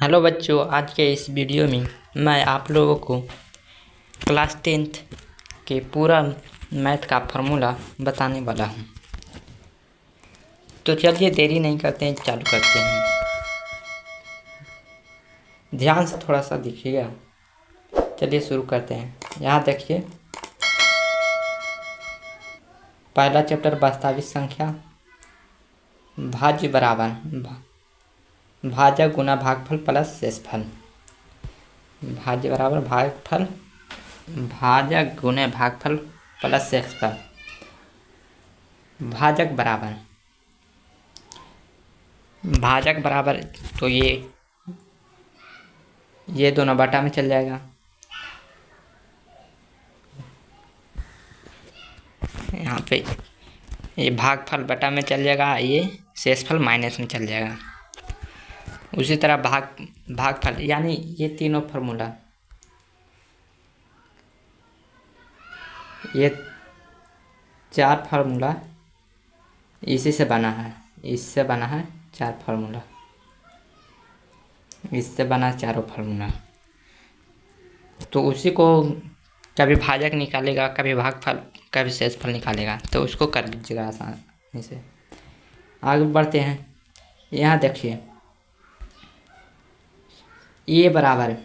Hello बच्चों, आज के इस वीडियो में मैं आप लोगों को क्लास 10th के पूरा मैथ का फार्मूला बताने वाला हूं। तो चलिए देरी नहीं करते हैं, चालू करते हैं। ध्यान से थोड़ा सा देखिएगा। चलिए शुरू करते हैं। यहाँ देखिए, पहला चैप्टर वास्तविक संख्या, भाज्य बराबर भाजक गुना भागफल प्लस शेषफल। भाज्य बराबर भागफल, भाजक गुने भागफल प्लस शेषफल। भाजक बराबर तो ये दोनों बटा में चल जाएगा। यहाँ पे ये भागफल बटा में चल जाएगा, ये शेषफल माइनस में चल जाएगा। उसी तरह भागफल यानी ये तीनों फार्मूला, ये चार फार्मूला इसी से बना है, इससे बना है चार फार्मूला, इससे बना चारों फार्मूला। तो उसी को कभी भाजक निकालेगा, कभी भागफल, कभी शेषफल निकालेगा, तो उसको कर लीजिएगा आसानी से। आगे बढ़ते हैं। यहाँ देखिए, ए बराबर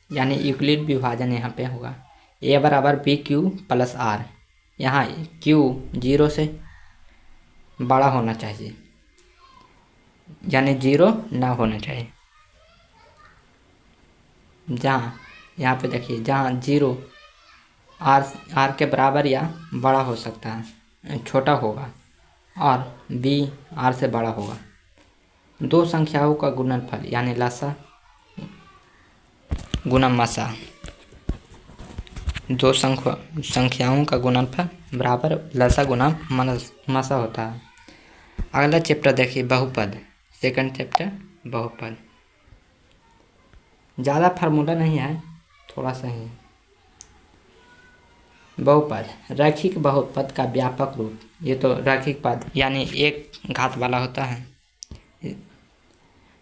यानी यूक्लिड विभाजन यहाँ पे होगा। ए बराबर बी क्यू प्लस आर। यहाँ क्यू 0 से बड़ा होना चाहिए, यानी 0 ना होना चाहिए। जहाँ यहाँ पे देखिए, जहाँ 0 आर के बराबर या बड़ा हो सकता है, छोटा होगा, और बी आर से बड़ा होगा। दो संख्याओं का गुणनफल यानी लसा गुना मसा, दो संख्याओं का गुणनफल बराबर लसा गुना मसा होता है। अगला चैप्टर देखिए, बहुपद। सेकंड चैप्टर बहुपद। ज़्यादा फार्मूला नहीं है, थोड़ा सा ही। बहुपद, रैखिक बहुपद का व्यापक रूप। ये तो रैखिक पद यानी एक घात वाला होता है।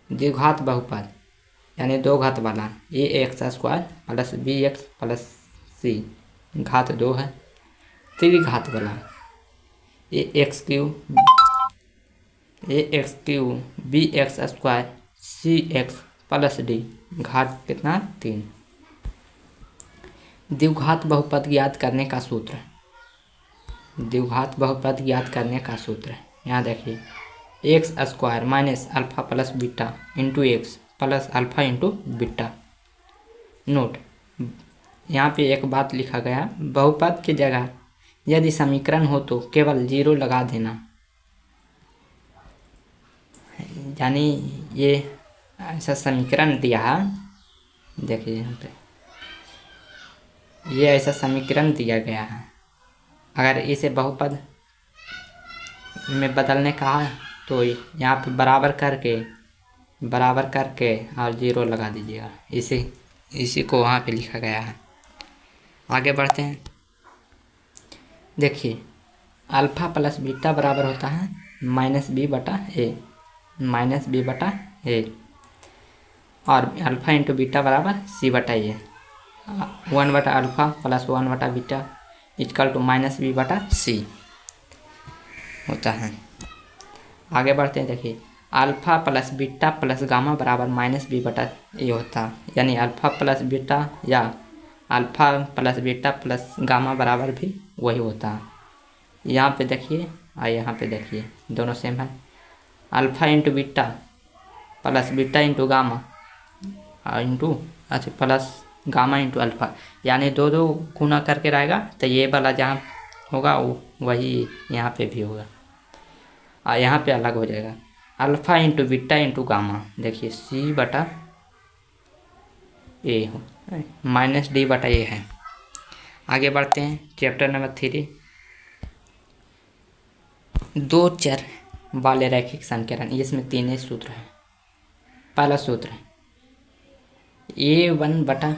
द्विघात बहुपद यानी दो घात वाला, a x square plus b x plus c, घात 2 है। त्रिघात वाला, a x cube b x square c x plus d, घात कितना 3। द्विघात बहुपद ज्ञात करने का सूत्र। द्विघात बहुपद ज्ञात करने का सूत्र यहाँ देखिए, x square minus alpha plus beta into x plus alpha into beta. Note, यहाँ पे एक बात लिखा गया, बहुपद की जगह यदि समीकरण हो तो केवल 0 लगा देना। यानी ये ऐसा समीकरण दिया है, देखिए यहाँ पे ये ऐसा समीकरण दिया गया है। अगर इसे बहुपद में बदलने का है तो यहाँ पे बराबर करके और 0 लगा दीजिएगा। इसी को वहाँ पे लिखा गया है। आगे बढ़ते हैं। देखिए, अल्फा प्लस बीटा बराबर होता है माइनस बी बटा ए, और अल्फा इंटू बीटा बराबर सी बटा ए। 1 बटा अल्फा प्लस 1 बटा beta equal to minus b बटा सी होता है। आगे बढ़ते हैं। देखिए, alpha plus beta plus gamma बराबर माइनस बी बटा ए होता है, यानी अल्फा प्लस बीटा या alpha plus beta plus gamma बराबर भी वही होता है। यहाँ पे देखिए और यहाँ पे देखिए, दोनों सेम है। Alpha into beta plus beta into gamma plus gamma into alpha, यानी दो गुना करके रहेगा, तो ये वाला जहाँ होगा वही यहाँ पे भी होगा, और यहाँ पे अलग हो जाएगा। Alpha into beta into gamma, देखिए सी बटा ए हो माइनस डी बटा ए है। आगे बढ़ते हैं। चैप्टर नंबर 3, दो चर वाले रैखिक समीकरण। इसमें 3 सूत्र हैं। पहला सूत्र है A1 बटा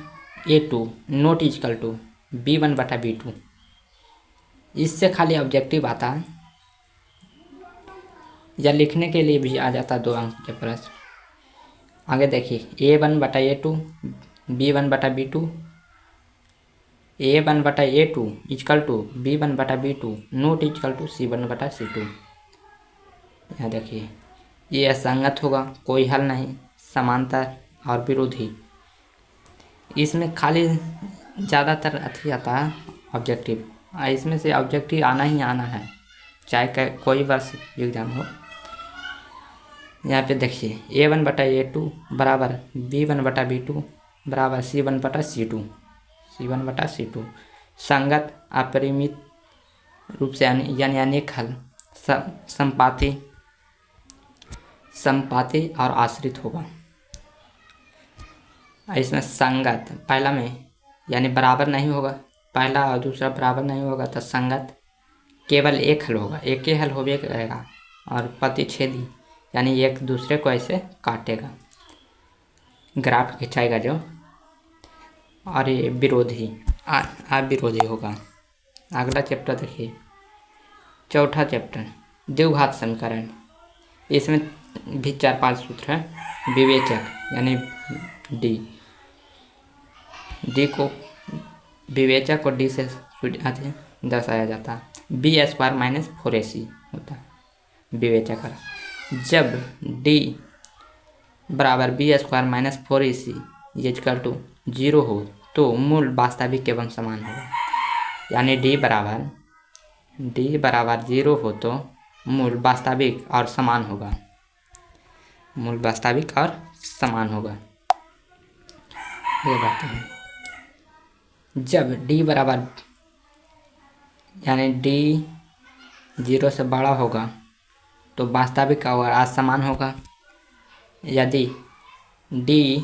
A2 note is equal to B1 बटा B2। इससे खाली ऑब्जेक्टिव आता है, या लिखने के लिए भी आ जाता 2 अंक के प्रश्न। आगे देखिए A1/A2 B1/B2 A1/A2 equal to B1/B2 not equal to C1/C2। यहाँ देखिए ये असंगत होगा, कोई हल नहीं, समांतर और विरोधी। इसमें खाली ज़्यादातर अच्छी आता है ऑब्जेक्टिव, इसमें से ऑब्जेक्टिव आना ही आना है, चाहे कोई वर्ष एग्जाम हो। यहाँ पे देखिए A1/A2 बराबर B1/B2 बराबर C1/C2 C1/C2। संगत अपरिमित रूप से यानी अनेक हल, संपाती और आश्रित होगा। इसमें संगत पहला में यानी बराबर नहीं होगा, पहला और दूसरा बराबर नहीं होगा तो संगत केवल एक हल होगा, एक ही हल होवे करेगा। और प्रतिच्छेदी यानी एक दूसरे को ऐसे काटेगा, ग्राफ खिंचाएगा जो। और ये विरोधी अविरोधी होगा। अगला चैप्टर देखिए, चौथा चैप्टर द्विघात समीकरण। इसमें भी 4-5 सूत्र हैं। विवेचक यानी डी को विवेचक को डी से दर्शाया जाता है। B² - 4AC होता है विवेचक। जब D बराबर B² - 4AC इक्वल टू 0 हो तो मूल वास्तविक एवं समान होगा। यानी D बराबर 0 हो तो मूल वास्तविक और समान होगा, मूल वास्तविक और समान होगा। ये बात है। जब D बराबर यानी D 0 से बड़ा होगा तो वास्तविक और असमान होगा। यदि D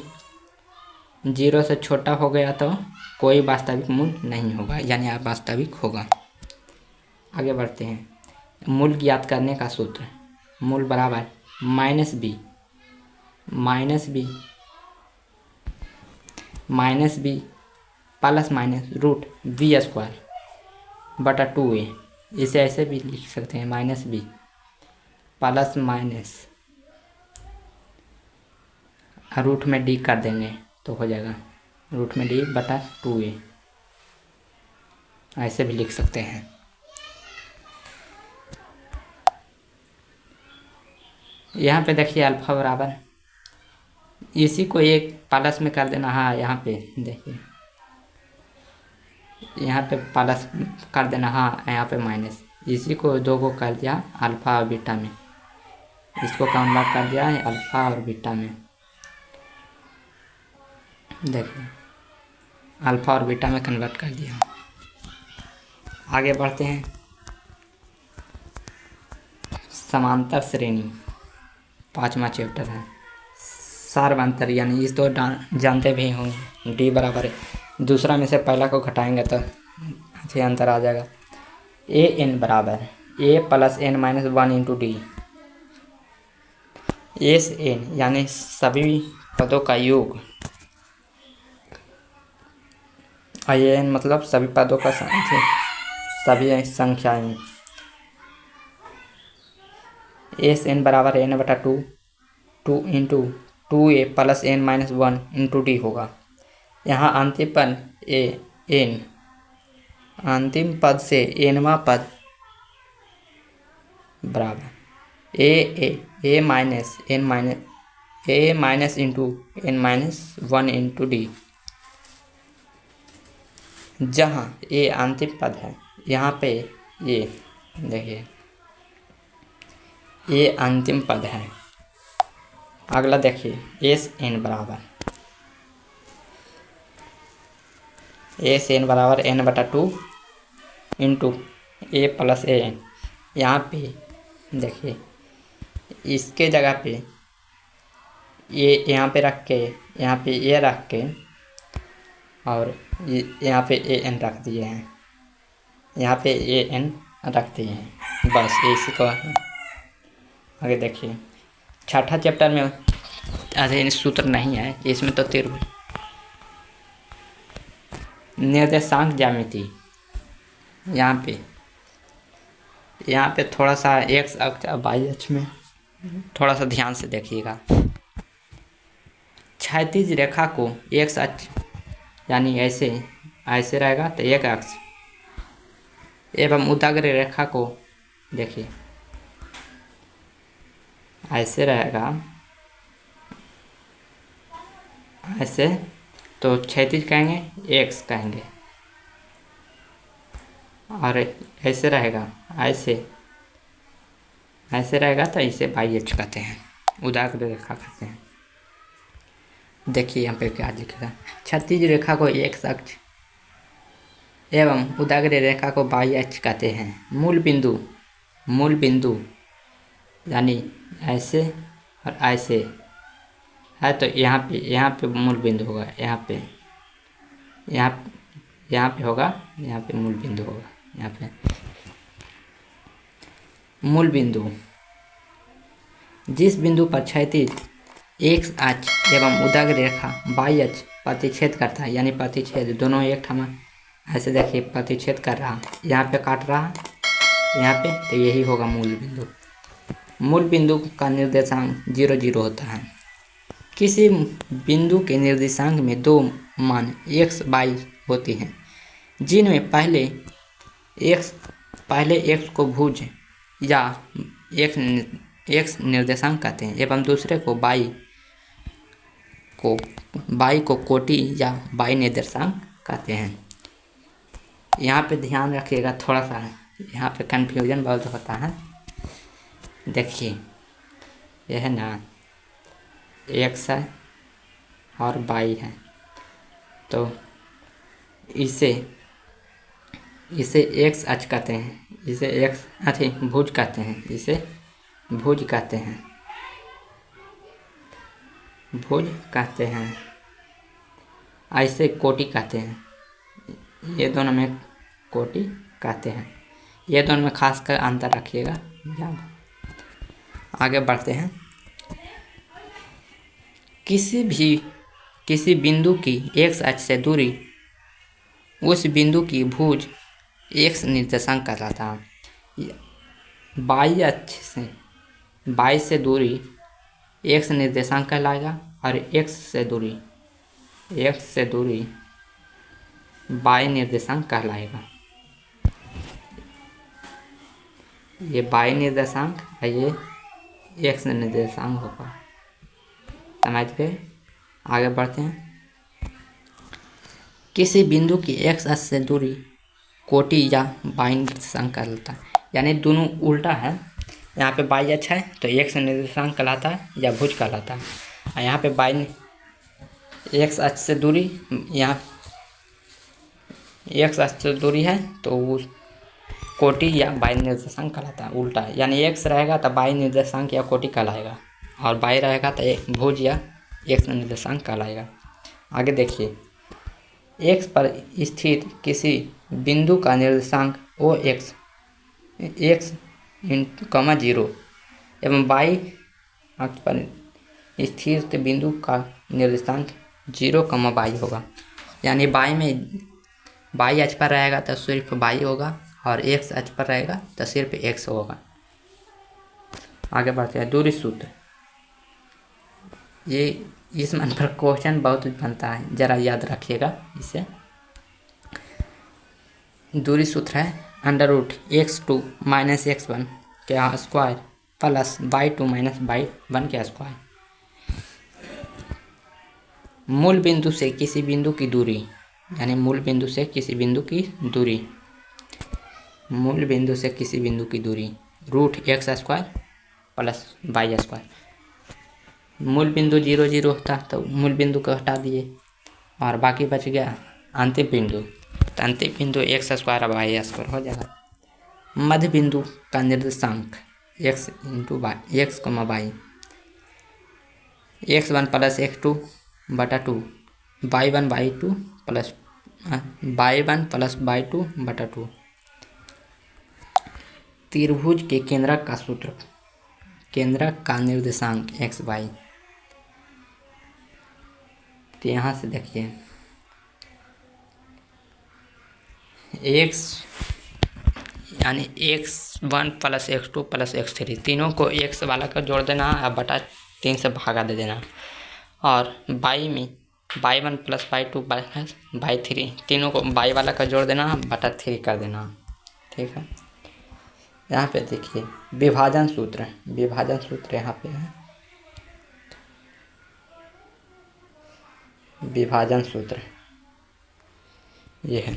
0 से छोटा हो गया तो कोई वास्तविक मूल नहीं होगा, यानी अवास्तविक होगा। आगे बढ़ते हैं। मूल ज्ञात करने का सूत्र। मूल बराबर -b plus minus root B²/2a। इसे ऐसे भी लिख सकते हैं -b प्लस माइनस रूट में d कर देंगे तो हो जाएगा रूट में d/2a, ऐसे भी लिख सकते हैं। यहाँ पे देखिए अल्फा बराबर, इसी को एक प्लस में कर देना। हाँ यहाँ पे देखिए, यहाँ पे प्लस कर देना, हाँ यहाँ पे माइनस। इसी को दो को कर दिया अल्फा और बीटा में, इसको कन्वर्ट कर दिया है अल्फा और बीटा में। देखिए अल्फा और बीटा में कन्वर्ट कर दिया। आगे बढ़ते हैं। समांतर श्रेणी 5वां चैप्टर है। सार्वंतर यानी इस तो जानते भी होंगे। D बराबर है, दूसरा में से पहला को घटाएंगे तो अच्छे अंतर आ जाएगा। AN बराबर A + n - 1 × D। SN यानी सभी पदों का योग, IN मतलब सभी पदों का सभी संख्याएं। SN बराबर n/2 2 × 2a + n - 1 × D होगा। यहाँ अंतिम पद n, अंतिम पद से nवां पद बराबर a माइनस n - 1 × D। जहाँ a अंतिम पद है, यहाँ पे ये देखिए ये अंतिम पद है। अगला देखिए SN बराबर n/2 × a + an। यहाँ पे देखिए इसके जगह पे ये यहाँ पे रख के, यहाँ पे ये रख के और यहाँ पे an रख दिए हैं, यहाँ पे an रख दिए हैं, बस इसी को। आगे देखिए 6ठा चैप्टर में ऐसे सूत्र नहीं है, इसमें तो त्रिभुज निर्देशांक ज्यामिति। यहाँ पे थोड़ा सा x अक्ष और y अक्ष में थोड़ा सा ध्यान से देखिएगा। क्षैतिज रेखा को एक्स अक्ष यानी ऐसे ऐसे रहेगा तो एक अक्ष, एवं उदाग्र रेखा को देखिए ऐसे रहेगा ऐसे, तो क्षैतिज कहेंगे एक्स कहेंगे, और ऐसे रहेगा ऐसे ऐसे रहेगा तो इसे वाई अक्ष कहते हैं, उदाग्र रेखा कहते हैं। देखिए यहाँ पे क्या लिखा है, क्षैतिज रेखा को एक्स अक्ष एवं उदाग्र रेखा को वाई अक्ष कहते हैं। मूल बिंदु यानी ऐसे और ऐसे है, तो यहाँ पे मूल बिंदु होगा, यहाँ पे होगा, यहाँ पे मूल बिंदु होगा, यहाँ पे मूल बिंदु जिस बिंदु पर क्षैतिज एक्स अक्ष एवं उदाग्र रेखा वाई अक्ष प्रतिच्छेद करता है, यानी प्रतिच्छेद दोनों एक ठाम ऐसे देखिए प्रतिच्छेद कर रहा, यहाँ पे काट रहा यहाँ पे, तो यही होगा मूल बिंदु। मूल बिंदु का निर्देशांक 0 0 होता है। किसी बिंदु के निर्देशांक में दो मान x y होती हैं, जिनमें पहले x को भुज या x निर्देशांक कहते हैं एवं दूसरे को y को कोटि या y निर्देशांक कहते हैं। यहाँ पे ध्यान रखिएगा थोड़ा सा, यहाँ पे कन्फ्यूजन बहुत होता है। देखिए यह है ना x है और y है, तो इसे x अक्ष कहते हैं, इसे x भुज कहते हैं, इसे भुज कहते हैं, ऐसे कोटि कहते हैं, ये दोनों में कोटि कहते हैं। ये दोनों में खास कर अंतर रखिएगा याद। आगे बढ़ते हैं। किसी बिंदु की x अक्ष से दूरी उस बिंदु की भुज x निर्देशांक कहलाता है। y से दूरी x निर्देशांक कहलाएगा और x से दूरी y निर्देशांक कहलाएगा। ये y निर्देशांक है, ये x निर्देशांक होगा। समझ गए? आगे बढ़ते हैं। किसी बिंदु की x अक्ष से दूरी कोटि या y निर्देशांक कहलाता है, यानी दोनों उल्टा है। यहाँ पे y अक्ष है तो x निर्देशांक कहलाता है या भुज कहलाता है, और यहाँ पे y x अक्ष से दूरी, यहाँ x अक्ष से दूरी है तो वो कोटि या y निर्देशांक कहलाता है। उल्टा है, यानी x रहेगा तो y निर्देशांक या कोटि कहलाएगा, और y रहेगा तो भुज या x निर्देशांक कहलाएगा। आगे देखिए, x पर स्थित किसी बिंदु का निर्देशांक OX x 0 एवं y अक्ष पर स्थित बिंदु का निर्देशांक 0, y होगा। यानी y अक्ष पर रहेगा तो सिर्फ y होगा, और x अक्ष पर रहेगा तो सिर्फ x होगा। आगे बढ़ते हैं। दूरी सूत्र, ये इस मन पर क्वेश्चन बहुत बनता है, जरा याद रखिएगा इसे। दूरी सूत्र है √x2 - x1 के स्क्वायर प्लस y2 - y1 के स्क्वायर। मूल बिंदु से किसी बिंदु की दूरी, यानी मूल बिंदु से किसी बिंदु की दूरी √x² प्लस y²। मूल बिंदु 0 0 होता तो मूल बिंदु को हटा दिए और बाकी बच गया अंतिम बिंदु, तो अंतिम बिंदु x² और y² हो जाएगा। मध्य बिंदु का निर्देशांक x y x1 plus x2 बटा 2 y1 प्लस y2 बटा 2। त्रिभुज के केंद्रक का सूत्र, केंद्रक का निर्देशांक x y। तो यहाँ से देखिए x यानी x1 plus x2 plus x3, तीनों को x वाला का जोड़ देना है, बटा 3 से भागा दे देना, और बाई में by one plus by two by three, तीनों को बाई वाला का जोड़ देना बटा थ्री कर देना। ठीक है, यहाँ पे देखिए विभाजन सूत्र यहाँ पे है। विभाजन सूत्र ये है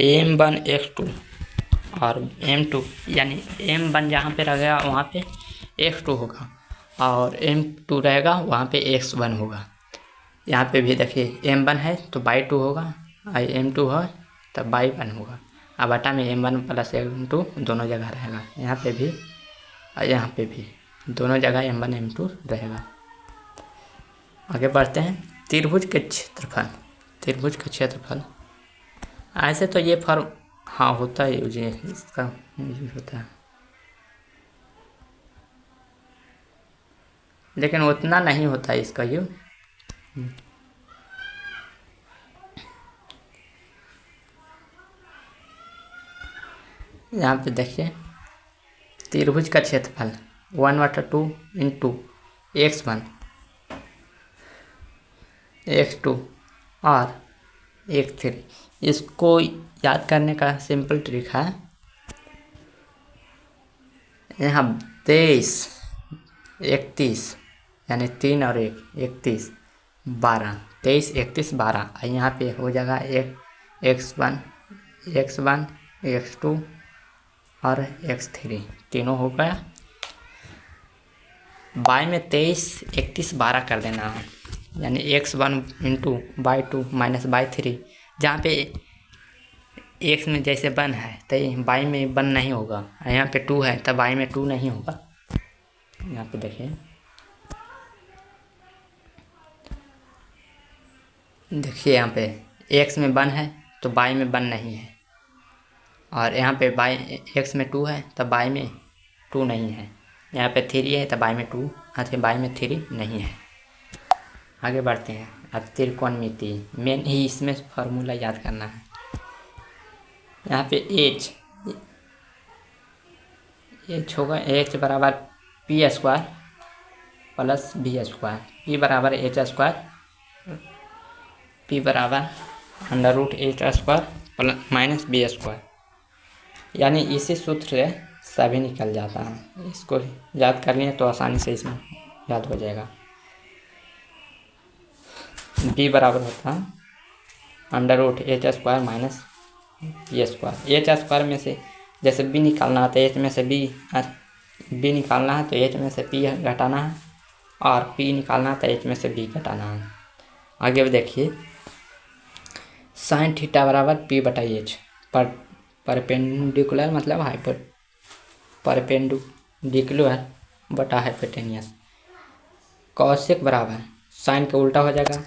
m1 x2 और m2, यानी m1 जहाँ पे रहेगा वहाँ पे x2 होगा और m2 रहेगा वहाँ पे x1 होगा। यहाँ पे भी देखिए m1 है तो बाई टू होगा और m2 है तब बाई वन होगा। अब बटा में m1 प्लस m2 दोनों जगह रहेगा, यहाँ पे भी और यहाँ पे भी दोनों जगह m1 m2 रहेगा। आगे बढ़ते हैं। त्रिभुज के क्षेत्रफल ऐसे तो ये फॉर्म हाँ होता है यूज, इसका यूज होता है लेकिन उतना नहीं होता है इसका यूज। यहाँ पे देखिए त्रिभुज का क्षेत्रफल 1/2 इंटू x1 x2 और x3। इसको याद करने का सिंपल ट्रिक है, यहाँ 23 31 यानी 3 और 1 31 12, 23 31 12। यहाँ पे हो जाएगा x1 x2 और x3 तीनों हो गया। बाई में 23 31 12 कर देना है, यानी x1 into by two minus by three. जहाँ पे x में जैसे 1 है तो बाई में 1 नहीं होगा, यहाँ पे 2 है तब बाई में 2 नहीं होगा। यहाँ पे देखिए यहाँ पे x में 1 है तो बाई में 1 नहीं है, और यहाँ पे बाई x में 2 है तब बाई में 2 नहीं है। यहाँ पे 3 है तब बाई में 2 अथवा बाई में 3 नहीं है। आगे बढ़ते हैं। अब त्रिकोणमिति मेन ही इसमें फार्मूला याद करना है। यहाँ पे h होगा h बराबर p square plus b square, p बराबर एच स्क्वायर, पी बराबर under root h square plus minus b square, यानी इसी सूत्र से सभी निकल जाता है। इसको याद कर लिए तो आसानी से इसमें याद हो जाएगा। b बराबर होता है under root h square minus b square. H square में से जैसे b निकालना है तो एच में से b निकालना है तो एच में से p घटाना है, और p निकालना है तो एच में से b घटाना है। आगे भी देखिए साइन थीटा बराबर p बटा एच, परपेंडिकुलर मतलब परपेंडिकुलर बटा हाइपोटेनियस। कॉसेक बराबर साइन का उल्टा हो जाएगा,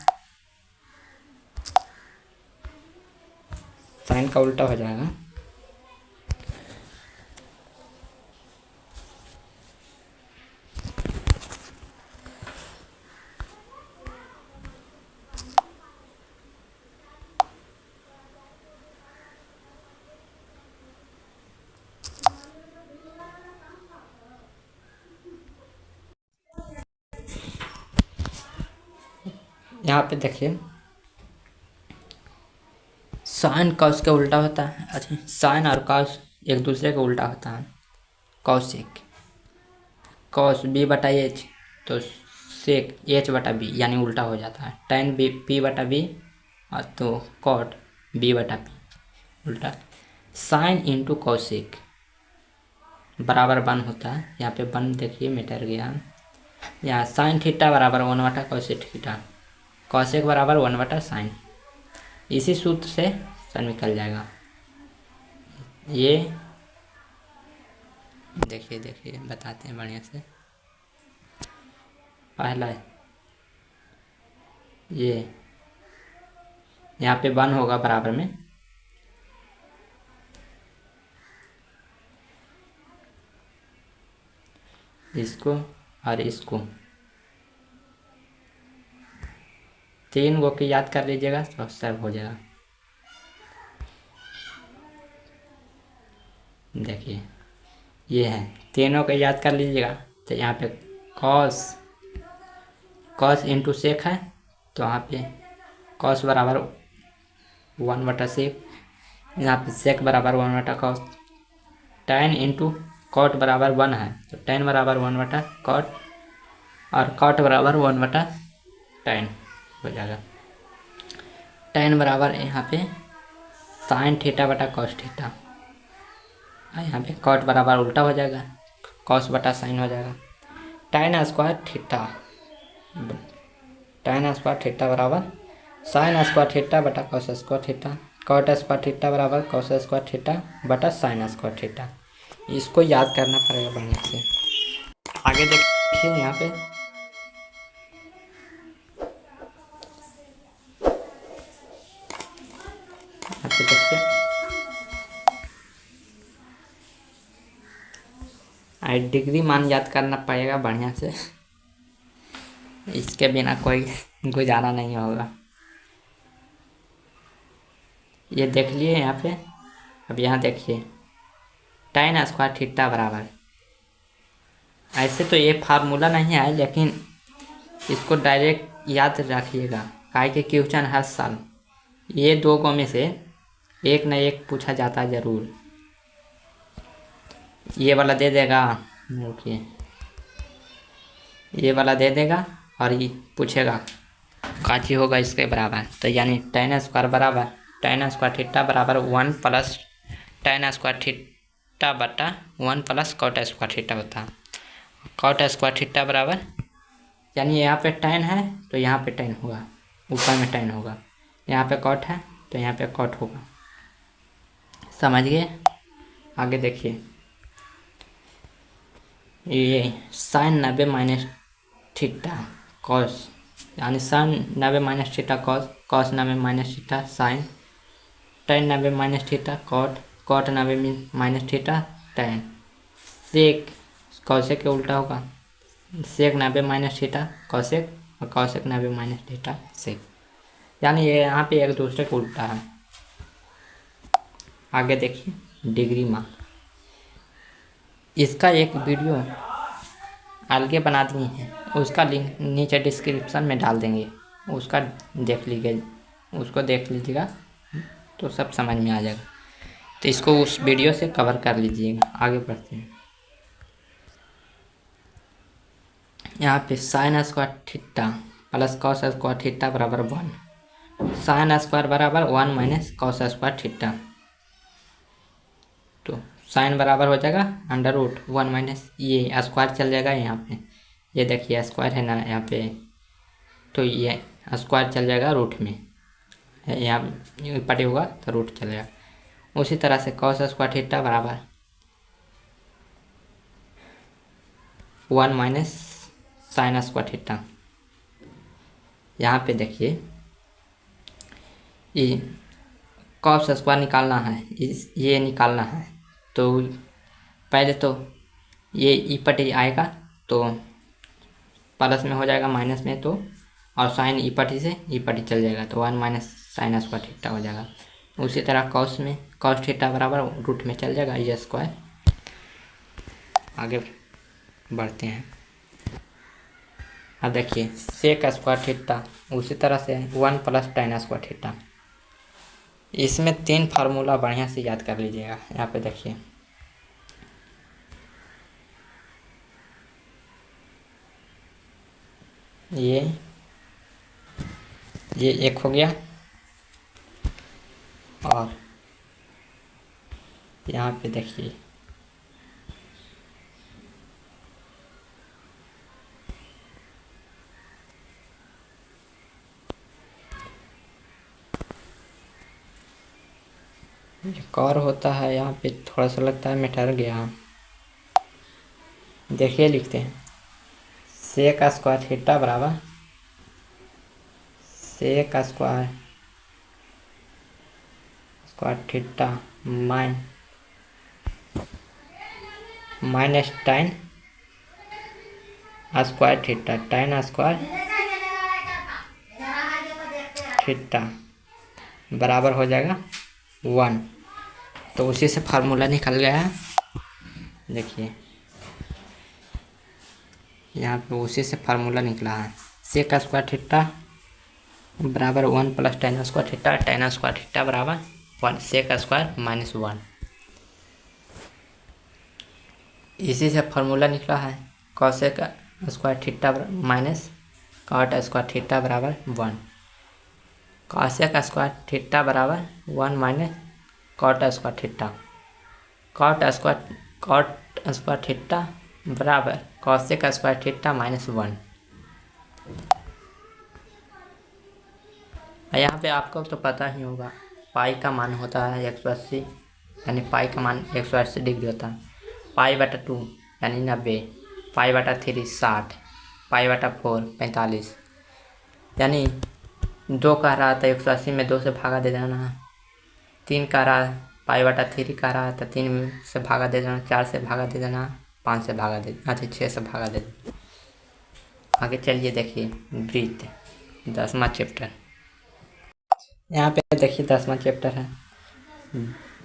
साइन का उल्टा हो जाएगा। यहाँ पे देखिए साइन कॉस के उल्टा होता है। अच्छा, साइन और कॉस एक दूसरे के उल्टा होता है। कॉसेक कॉस बी बटा एच तो सेक एच बटा बी यानी उल्टा हो जाता है। टेन बी पी बटा बी और तो कॉट बी बटा पी उल्टा। साइन इंटू कॉसेक बराबर 1 होता है। यहाँ पे 1 देखिए मीटर गया। यहाँ साइन थीटा बराबर 1 बटा कॉसेक थीटा, कॉसेक बराबर 1 बटा साइन। इसी सूत्र से सन निकल जाएगा। ये देखिए बताते हैं बढ़िया से। पहला ये यहाँ पे 1 होगा बराबर में, इसको और इसको 3 गो की याद कर लीजिएगा तो सब हो जाएगा। देखिए ये है, तीनों को याद कर लीजिएगा तो यहाँ पे कॉस कॉस इंटू सेक है तो यहाँ पे कॉस बराबर 1/सेक, यहाँ पे सेक बराबर 1/कॉस। tan इंटू कॉट बराबर 1 है तो tan बराबर 1/कॉट और कॉट बराबर 1/tan हो जाएगा। tan बराबर यहाँ पे साइन थीटा बटा कॉस थीटा, यहाँ पे कॉट बराबर उल्टा हो जाएगा, कॉस बटा साइन हो जाएगा। tan स्क्वायर थीटा बराबर साइन स्क्वायर थीटा बटा cos square theta, cot square theta बराबर कॉस स्क्वायर थीटा बटा साइन स्क्वायर थीटा। इसको याद करना पड़ेगा बढ़िया से। आगे देखिए यहाँ पे देखिए डिग्री मान याद करना पड़ेगा बढ़िया से, इसके बिना कोई गुजारा नहीं होगा। ये देख लिए यहाँ पे। अब यहाँ देखिए tan स्क्वायर थीटा बराबर, ऐसे तो ये फार्मूला नहीं है लेकिन इसको डायरेक्ट याद रखिएगा, काहे कि क्वेश्चन हर साल ये दो को में से एक न एक पूछा जाता है ज़रूर। ये वाला दे देगा, ओके, ये वाला दे देगा और ये पूछेगा काची होगा इसके बराबर, तो यानी tan स्क्वायर बराबर tan स्क्वायर थीटा बराबर 1 प्लस tan स्क्वायर थीटा बटा 1 प्लस कॉट स्क्वायर थीटा होता है। कॉट स्क्वायर थीटा बराबर यानी यहाँ पे tan है तो यहाँ पे tan होगा, ऊपर में tan होगा, यहाँ पे कॉट है तो यहाँ पे कॉट होगा। समझ गए? आगे देखिए ये साइन 90 माइनस थीटा कॉस, यानी sine 90 minus theta cos, cos 90 minus theta sine, tan 90 minus theta cot, cot 90 minus theta tan, sec cosec के उल्टा होगा, सेक 90 माइनस थीटा कॉसेक और कॉसेक 90 माइनस थीटा सेक, यानी ये यहाँ पे एक दूसरे को उल्टा है। आगे देखिए डिग्री मान, इसका एक वीडियो अलग बना दिए हैं, उसका लिंक नीचे डिस्क्रिप्शन में डाल देंगे, उसका देख लीजिए, उसको देख लीजिएगा तो सब समझ में आ जाएगा। तो इसको उस वीडियो से कवर कर लीजिएगा। आगे बढ़ते हैं। यहाँ पे sign square theta plus cos square theta बराबर 1, साइन स्क्वायर बराबर 1 माइनस कॉस स्क्वायर थीटा, तो साइन बराबर हो जाएगा √1 माइनस ये स्क्वायर चल जाएगा यहाँ पे, ये देखिए स्क्वायर है ना यहाँ पे, तो ये स्क्वायर चल जाएगा रूट में, यहाँ पटे होगा तो रूट चलेगा। उसी तरह से कॉस स्क्वायर थीटा बराबर 1 माइनस साइन स्क्वायर थीटा। यहाँ पे देखिए ये कॉस स्क्वायर निकालना है, ये निकालना है, तो पहले तो ये ई पटी आएगा तो प्लस में हो जाएगा माइनस में, तो और साइन ई पटी से ई पटी चल जाएगा तो 1 माइनस साइन स्क्वायर थीटा हो जाएगा। उसी तरह कॉस में कॉस थीटा बराबर रूट में चल जाएगा ये स्क्वायर। आगे बढ़ते हैं। अब देखिए सेक स्क्वायर थीटा उसी तरह से 1 प्लस tan स्क्वायर थीटा, इसमें 3 फार्मूला बढ़िया से याद कर लीजिएगा। यहाँ पे देखिए ये एक हो गया और यहाँ पे देखिए एक और होता है, यहाँ पे थोड़ा सा लगता है मैं ठहर गया। देखिए लिखते हैं सेक स्क्वायर थीटा बराबर sec square theta minus tan square theta, tan square theta बराबर हो जाएगा 1। तो उसी से फार्मूला निकल गया है। देखिए यहाँ पे उसी से फार्मूला निकला है। सेक स्क्वायर थीटा बराबर 1 plus ten square theta, ten square theta बराबर 1, सेक स्क्वायर माइनस 1। इसी से फार्मूला निकला है cosec square theta minus cot square theta बराबर 1। कॉसेक स्क्वायर थीटा बराबर 1 minus cot square theta, cot square theta बराबर कॉसेक स्क्वायर थीटा माइनस 1। यहाँ पे आपको तो पता ही होगा पाई का मान होता है 180, यानी पाई का मान 180 डिग्री होता है। पाई बटा 2 यानी 90, पाई बटा 3 60, पाई बटा 4 45, यानी 2 का रहा था 180 में 2 से भागा दे देना है, 3 का रहा पाई बटा 3 का रहा था 3 से भागा दे देना, 4 से भागा दे देना, 5 से भागा दे देना, 6 से भागा दे देना। आगे चलिए देखिए वृत्त 10वां चैप्टर। यहाँ पे देखिए 10वां चैप्टर है।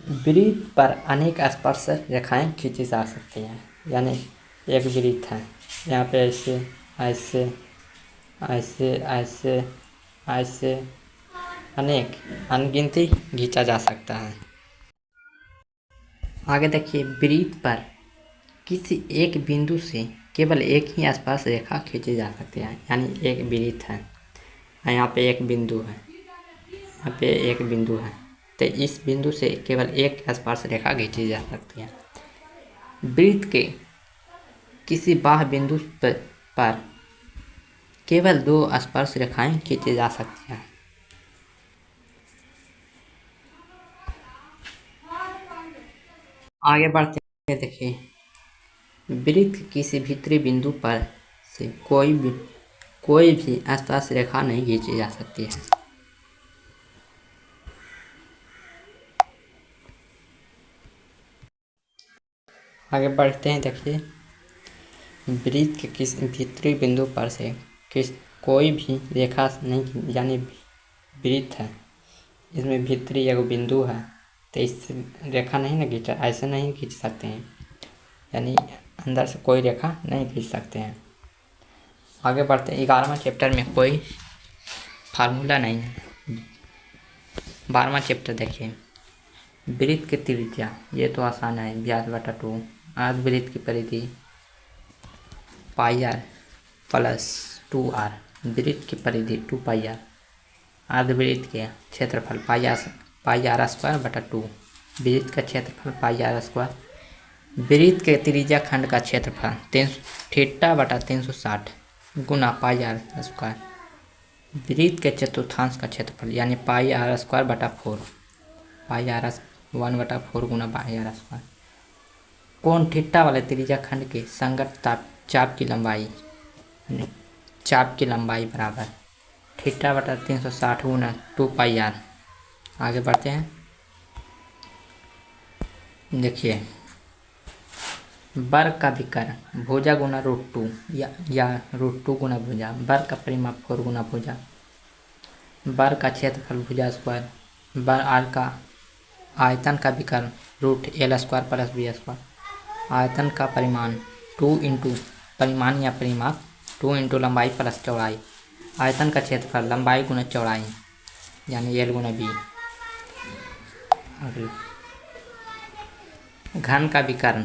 वृत्त पर अनेक स्पर्श रेखाएं खींची जा सकती हैं, यानी एक वृत्त है, यहाँ पे ऐसे ऐसे ऐसे ऐसे ऐसे अनेक अनगिनती खींचा जा सकता है। आगे देखिए वृत्त पर किसी एक बिंदु से केवल एक ही स्पर्श रेखा खींची जा सकती है, यानी एक वृत्त है, यहाँ पे एक बिंदु है, यहाँ पे एक बिंदु है, तो इस बिंदु से केवल एक स्पर्श रेखा खींची जा सकती है। वृत्त के किसी बाह्य बिंदु पर केवल 2 स्पर्श रेखाएं खींची जा सकती हैं। आगे बढ़ते हैं, देखिए वृत्त के किसी भीतरी बिंदु पर से कोई भी स्पर्श रेखा नहीं खींची जा सकती है। आगे बढ़ते हैं, देखिए वृत्त के किसी भीतरी बिंदु पर से कोई भी रेखा नहीं, यानी वृत्त है, इसमें भीतरी एक बिंदु है, तो इस रेखा नहीं ना खींचा, ऐसे नहीं खींच सकते हैं, यानी अंदर से कोई रेखा नहीं खींच सकते हैं। आगे बढ़ते हैं, 11वां चैप्टर में कोई फार्मूला नहीं है। 12वां चैप्टर देखिए वृत्त की त्रिज्या, ये तो आसान है, व्यास बटा 2, अर्धवृत्त की परिधि पाई आर प्लस 2r, वृत्त की परिधि 2 पाई आर, अर्धवृत्त के क्षेत्रफल पाई आर स्क्वायर बटा 2, वृत्त का क्षेत्रफल पाई आर स्क्वायर, वृत्त के त्रिज्या खंड का क्षेत्रफल थीटा बटा 360 गुना पाई आर स्क्वायर, वृत्त के चतुर्थांश का क्षेत्रफल यानी पाई आर स्क्वायर बटा 4, पाई आर 1/4 गुना पाई आर स्क्वायर। कोण थीटा वाले त्रिज्या खंड के संगत चाप की लंबाई बराबर थीटा बटा 360 गुना 2 पाई आर। आगे बढ़ते हैं, देखिए वर्ग का विकर्ण भुजा गुना √2 या √2 गुना भुजा, वर्ग का परिमाप 4 गुना भुजा, वर्ग का क्षेत्रफल भुजा स्क्वायर, वर्ग आर का आयतन का विकर्ण √L² प्लस B², आयतन का परिमाण 2 इंटू परिमाण या परिमाप 2 इंटू लंबाई प्लस चौड़ाई, आयतन का क्षेत्रफल लंबाई गुना चौड़ाई यानी L गुना B। घन का विकर्ण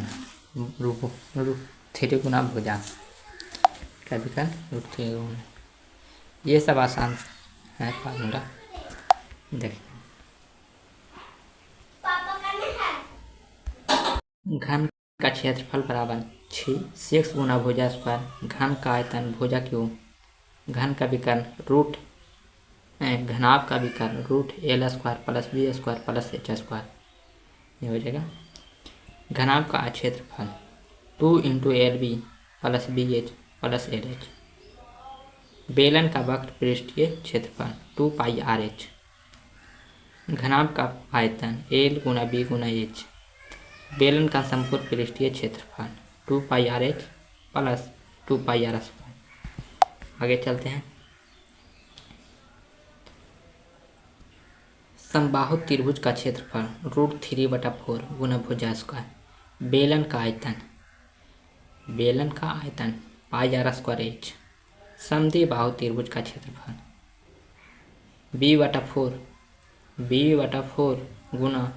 √3 गुना भुजा का विकर्ण √3 गुना, ये सब आसान है फार्मूला। देखिए घन का क्षेत्रफल बराबर 6 गुना भुजा स्क्वायर, घन का आयतन भुजा क्यूब, घन का विकर्ण घनाभ का विकर्ण √L² plus B² plus H², ये हो जाएगा। घनाभ का क्षेत्रफल 2 into LB plus BH plus LH, बेलन का वक्र पृष्ठीय क्षेत्रफल 2 पाई RH, घनाभ का आयतन L गुना B गुना H, बेलन का संपूर्ण पृष्ठीय क्षेत्रफल 2 पाई RH प्लस 2 पाई R²। आगे चलते हैं, समबाहु त्रिभुज का क्षेत्रफल √3/4 गुना भुजा स्क्वायर, बेलन का आयतन पाई R² H, समद्विबाहु त्रिभुज का क्षेत्रफल b/4 गुना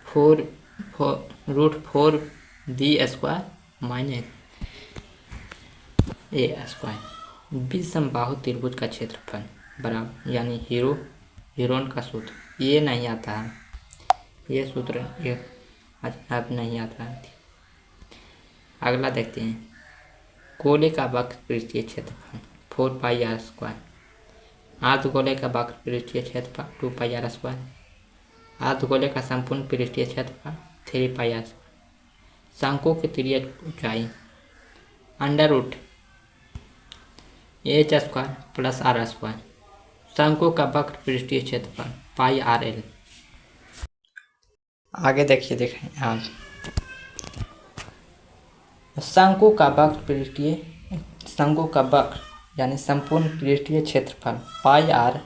4√4 b² माइनस a²। विषमबाहु त्रिभुज का क्षेत्रफल बराबर, यानी हीरोन का सूत्र ये नहीं आता है, ये सूत्र अब नहीं आता है। अगला देखते हैं, गोले का वक्र पृष्ठीय क्षेत्रफल 4πr², अर्धगोले का वक्र पृष्ठीय क्षेत्रफल 2πr², अर्धगोले का संपूर्ण पृष्ठीय क्षेत्रफल 3πr², शंकु की तिर्यक ऊंचाई √h² + r², शंकु का वक्र पृष्ठीय क्षेत्रफल πrl। आगे देखें यहाँ शंकु का वक्र यानी संपूर्ण पृष्ठीय क्षेत्रफल πrl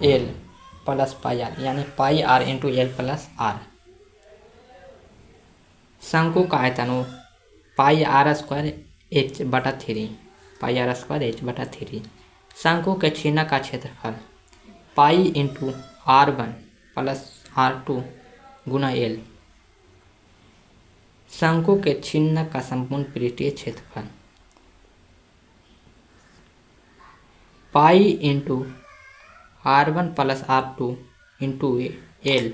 + πr, यानी πr × l + r। शंकु का आयतन πr²h/3, शंकु के छिन्न का क्षेत्रफल π × r1 + r2 गुना l, शंकु के छिन्न का संपूर्ण पृष्ठीय क्षेत्रफल π × r1 + r2 × l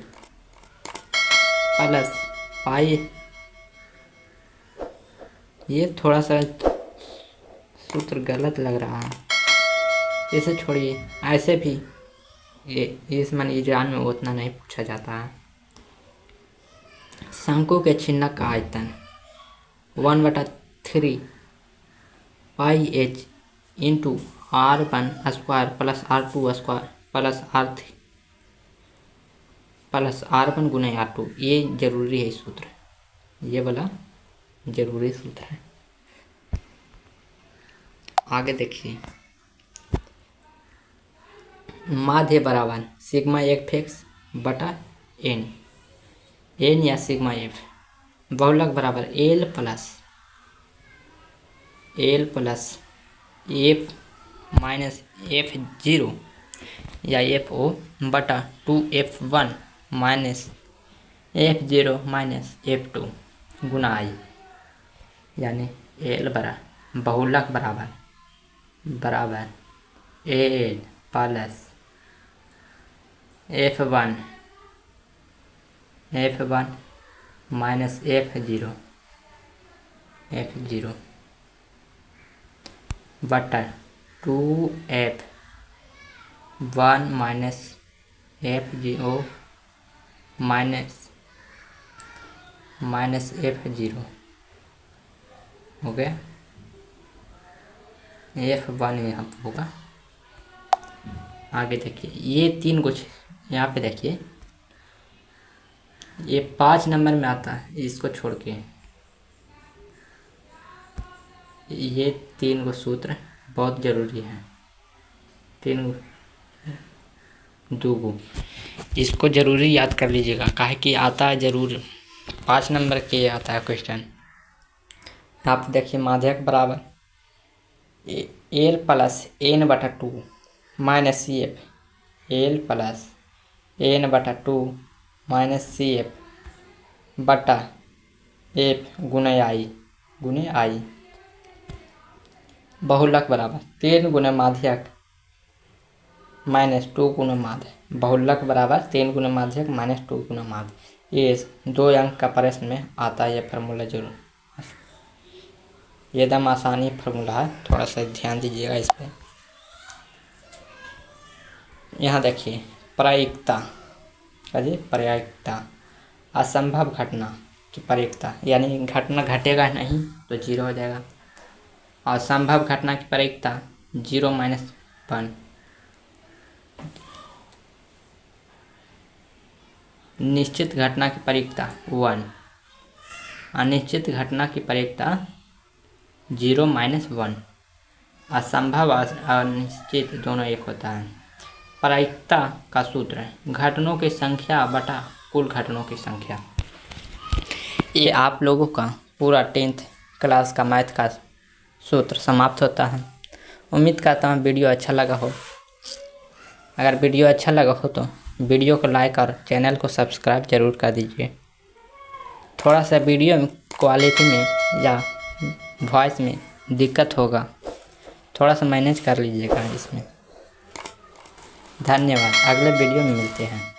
plus pi. ये थोड़ा सा सूत्र गलत लग रहा है, इसे छोड़िए। ऐसे भी इस मन एग्जाम में उतना नहीं पूछा जाता है। शंकु के छिन्न का आयतन 1/3 πh × r1² + r2² + r1 गुना r2। ये जरूरी है सूत्र, ये वाला जरूरी सूत्र है। आगे देखिए, माध्य बराबर σfx/n, n या सिग्मा f, बहुलक बराबर l plus f minus f0 या fo/2f1 minus f0 minus f2 Guna i, यानी l बहुलक बराबर l plus f1 minus f0 बटा 2f1 minus f0 minus f0 हो गया। f1 यहाँ पर होगा। आगे देखिए, ये तीन कुछ यहाँ पे देखिए, ये 5 नंबर में आता है, इसको छोड़ के ये 3 सूत्र बहुत ज़रूरी है। 2 इसको ज़रूरी याद कर लीजिएगा, काहे कि आता है ज़रूर, 5 नंबर के आता है क्वेश्चन। आप देखिए, माध्यक बराबर l plus n/2 minus CF, l plus n/2 minus CF बटा f गुना i। बहुलक बराबर 3 गुना माध्यक माइनस 2 गुना माध्य, बहुलक बराबर 3 गुना माध्यक माइनस 2 गुना माध्य। ये 2 अंक का प्रश्न में आता है, ये फार्मूला जरूर, ये एकदम आसानी फार्मूला है, थोड़ा सा ध्यान दीजिएगा इस पर। यहाँ देखिए, प्रायिकता असंभव घटना की प्रायिकता, यानी घटना घटेगा नहीं तो 0 हो जाएगा, और संभव घटना की प्रायिकता 0 - 1। निश्चित घटना की प्रायिकता 1, अनिश्चित घटना की प्रायिकता 0 - 1। असंभव और अनिश्चित दोनों एक होता है। प्रायिकता का सूत्र है घटनों की संख्या बटा कुल घटनों की संख्या। ये आप लोगों का पूरा 10th क्लास का मैथ का सूत्र समाप्त होता है। उम्मीद करता हूँ वीडियो अच्छा लगा हो। अगर वीडियो अच्छा लगा हो तो वीडियो को लाइक और चैनल को सब्सक्राइब जरूर कर दीजिए। थोड़ा सा वीडियो में क्वालिटी में या वॉइस में दिक्कत होगा, थोड़ा सा मैनेज कर लीजिएगा इसमें। धन्यवाद। अगले वीडियो में मिलते हैं।